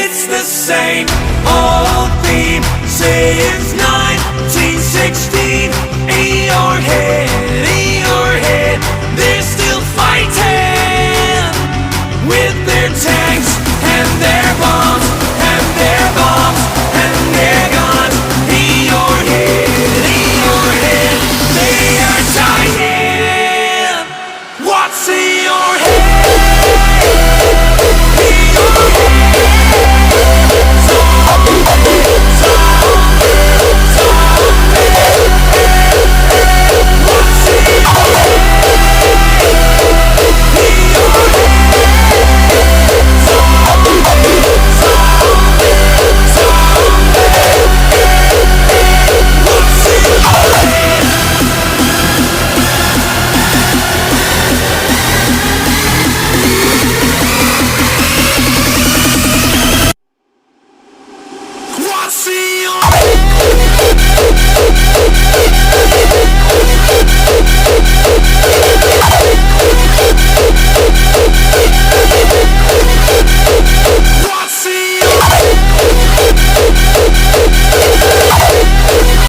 it's the same old theme since 1916. In your head, they're still fighting with their tanks